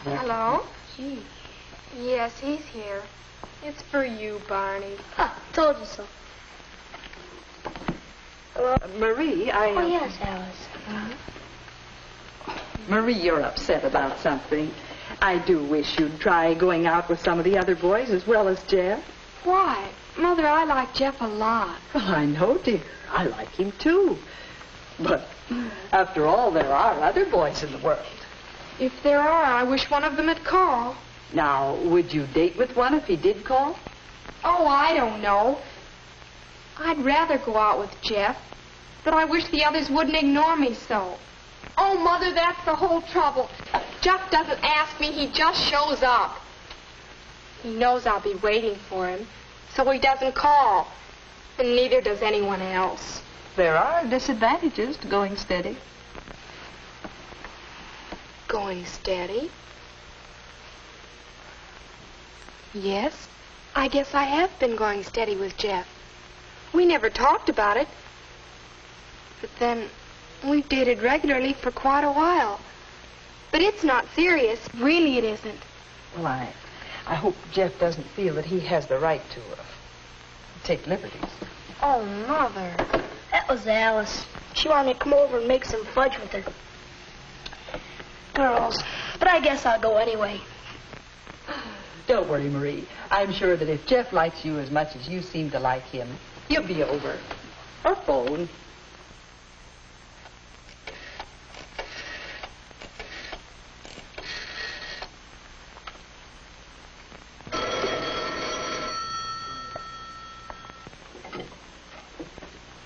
Hello? Gee. Yes, he's here. It's for you, Barney. Told you so. Hello? Marie, Oh, yes, Alice. Marie, you're upset about something. I do wish you'd try going out with some of the other boys as well as Jeff. Why? Mother, I like Jeff a lot. Well, I know, dear. I like him, too. But after all, there are other boys in the world. If there are, I wish one of them had called. Now, would you date with one if he did call? Oh, I don't know. I'd rather go out with Jeff, but I wish the others wouldn't ignore me so. Oh, Mother, that's the whole trouble. Jeff doesn't ask me, he just shows up. He knows I'll be waiting for him, so he doesn't call. And neither does anyone else. There are disadvantages to going steady. Going steady? Yes, I guess I have been going steady with Jeff. We never talked about it. But then, we've dated regularly for quite a while. But it's not serious. Really, it isn't. Well, I hope Jeff doesn't feel that he has the right to take liberties. Oh, Mother. That was Alice. She wanted me to come over and make some fudge with her. Girls. But I guess I'll go anyway. Don't worry, Marie. I'm sure that if Jeff likes you as much as you seem to like him, he'll be over. Or phone.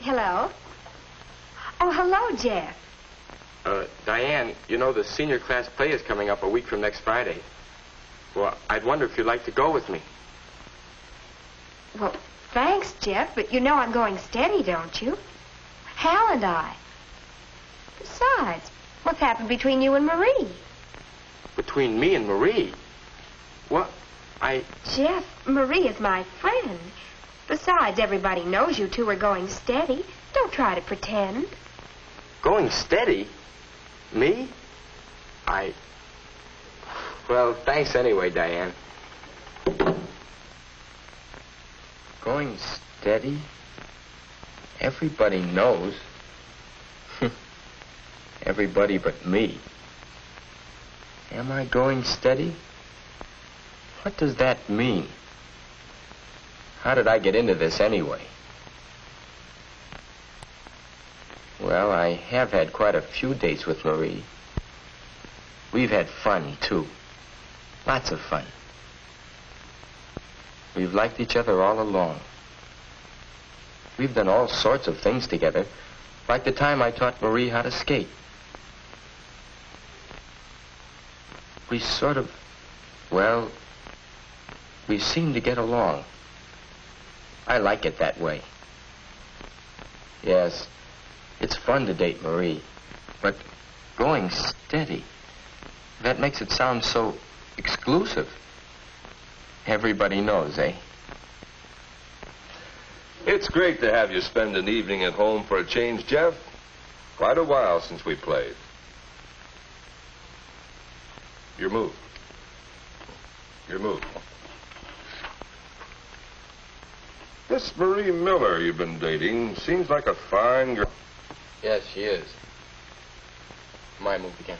Hello? Oh, hello, Jeff. Diane, you know the senior class play is coming up a week from next Friday. Well, I'd wonder if you'd like to go with me. Well, thanks, Jeff, but you know I'm going steady, don't you? Hal and I. Besides, what's happened between you and Marie? Between me and Marie? What? Jeff, Marie is my friend. Besides, everybody knows you two are going steady. Don't try to pretend. Going steady? Me? Well, thanks anyway, Diane. Going steady? Everybody knows. Everybody but me. Am I going steady? What does that mean? How did I get into this anyway? Well, I have had quite a few dates with Marie. We've had fun, too. Lots of fun. We've liked each other all along. We've done all sorts of things together, like the time I taught Marie how to skate. We sort of, well, we seem to get along. I like it that way. Yes, it's fun to date Marie, but going steady, that makes it sound so exclusive. Everybody knows, eh? It's great to have you spend an evening at home for a change, Jeff. Quite a while since we played. Your move. Your move. This Marie Miller you've been dating seems like a fine girl. Yes, she is. My move again.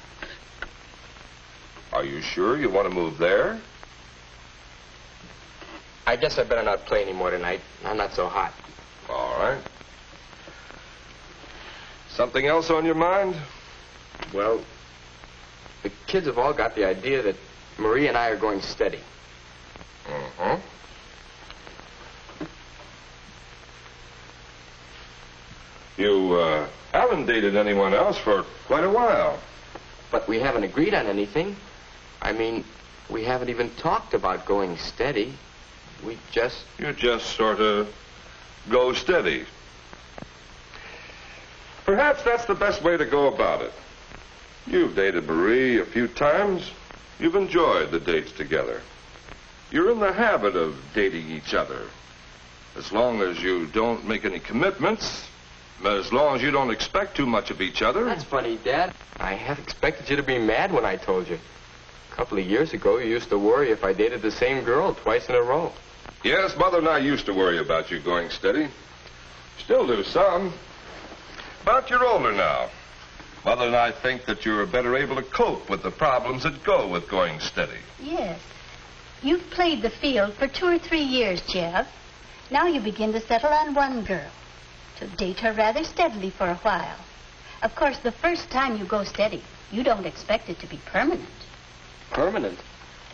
Are you sure you want to move there? I guess I better not play anymore tonight. I'm not so hot. All right. Something else on your mind? Well, the kids have all got the idea that Marie and I are going steady. Uh-huh. You haven't dated anyone else for quite a while. But we haven't agreed on anything. I mean, we haven't even talked about going steady. You just sort of go steady. Perhaps that's the best way to go about it. You've dated Marie a few times. You've enjoyed the dates together. You're in the habit of dating each other. As long as you don't make any commitments, as long as you don't expect too much of each other. That's funny, Dad. I half expected you to be mad when I told you. couple of years ago, you used to worry if I dated the same girl twice in a row. Yes, Mother and I used to worry about you going steady. Still do some. But you're older now. Mother and I think that you're better able to cope with the problems that go with going steady. Yes. You've played the field for 2 or 3 years, Jeff. Now you begin to settle on one girl, to date her rather steadily for a while. Of course, the first time you go steady, you don't expect it to be permanent. Permanent?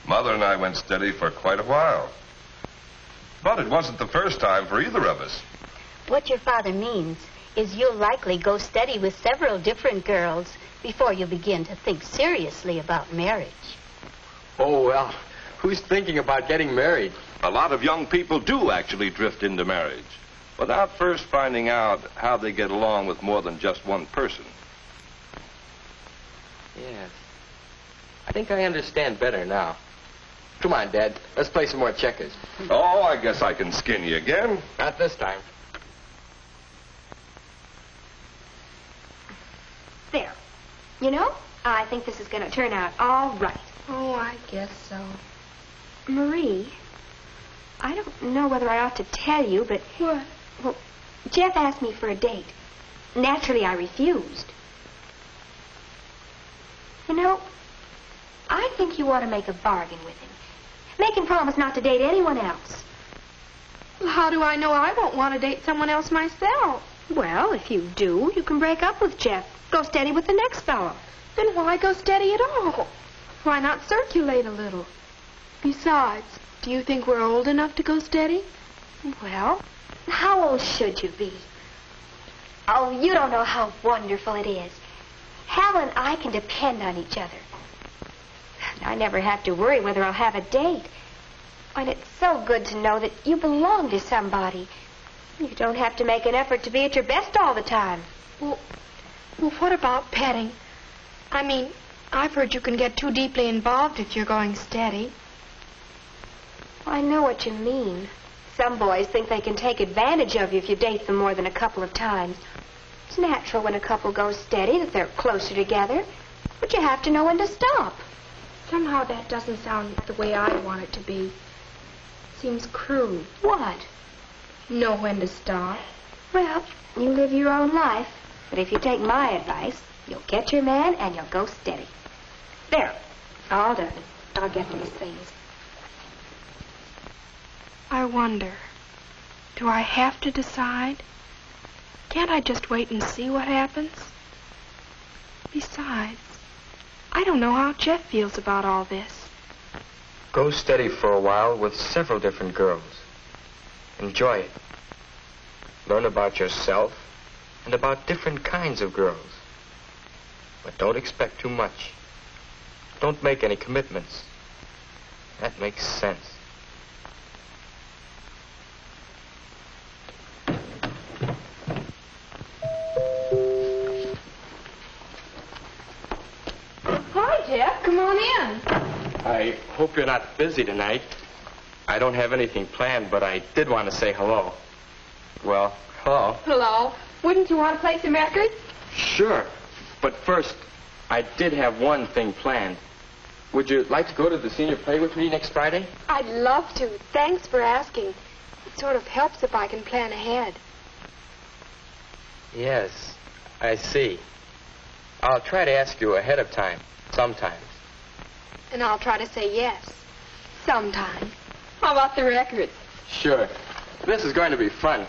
Mother and I went steady for quite a while. But it wasn't the first time for either of us. What your father means is you'll likely go steady with several different girls before you begin to think seriously about marriage. Oh, well, who's thinking about getting married? A lot of young people do actually drift into marriage without first finding out how they get along with more than just one person. Yes. I think I understand better now. Come on, Dad. Let's play some more checkers. Oh, I guess I can skin you again. Not this time. There. You know, I think this is going to turn out all right. Oh, I guess so. Marie, I don't know whether I ought to tell you, but... What? Well, Jeff asked me for a date. Naturally, I refused. You know, I think you ought to make a bargain with him. Make him promise not to date anyone else. Well, how do I know I won't want to date someone else myself? Well, if you do, you can break up with Jeff. Go steady with the next fellow. Then why go steady at all? Why not circulate a little? Besides, do you think we're old enough to go steady? Well, how old should you be? Oh, you don't know how wonderful it is. Hal and I can depend on each other. I never have to worry whether I'll have a date. And it's so good to know that you belong to somebody. You don't have to make an effort to be at your best all the time. Well, what about petting? I mean, I've heard you can get too deeply involved if you're going steady. I know what you mean. Some boys think they can take advantage of you if you date them more than a couple of times. It's natural when a couple goes steady that they're closer together, but you have to know when to stop. Somehow that doesn't sound the way I want it to be. Seems crude. What? Know when to stop. Well, you live your own life, but if you take my advice, you'll get your man and you'll go steady. There. All done. I'll get these things. I wonder, do I have to decide? Can't I just wait and see what happens? Besides, I don't know how Jeff feels about all this. Go steady for a while with several different girls. Enjoy it. Learn about yourself and about different kinds of girls. But don't expect too much. Don't make any commitments. That makes sense. Hi, Jeff. Come on in. I hope you're not busy tonight. I don't have anything planned, but I did want to say hello. Well, hello. Hello. Wouldn't you want to play some records? Sure. But first, I did have one thing planned. Would you like to go to the senior play with me next Friday? I'd love to. Thanks for asking. It sort of helps if I can plan ahead. Yes, I see. I'll try to ask you ahead of time, sometimes. And I'll try to say yes. Sometime. How about the records? Sure. This is going to be fun.